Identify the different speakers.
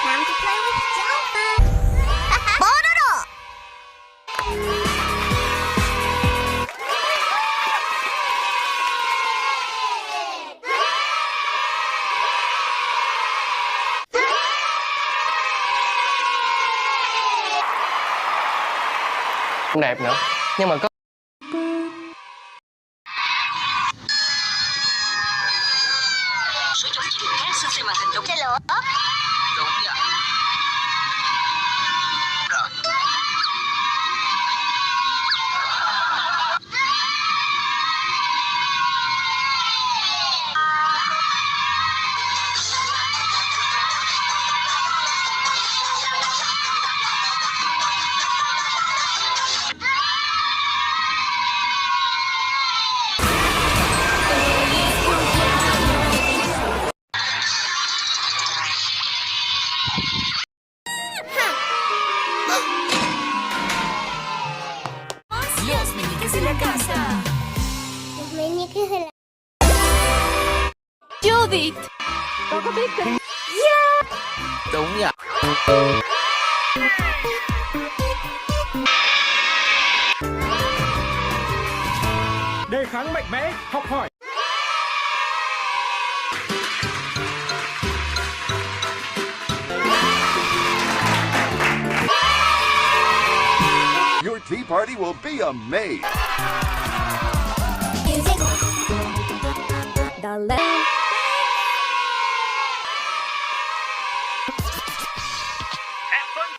Speaker 1: Time to play with Jellyfish. Bororo!
Speaker 2: không đẹp nữa nhưng mà có
Speaker 3: sử dụng chỉ định khác xin xem màn hình đúng.
Speaker 1: Xe lửa.
Speaker 3: Đúng nhỉ. Rồi.
Speaker 4: Dios, meñiques en la casa.
Speaker 1: Los meñiques de la...
Speaker 4: Judith.
Speaker 3: Đúng nhỉ.
Speaker 5: Đề kháng mạnh mẽ, học hỏi.
Speaker 6: Your tea party will be amazed.
Speaker 1: Music.
Speaker 4: The land.
Speaker 5: Have fun.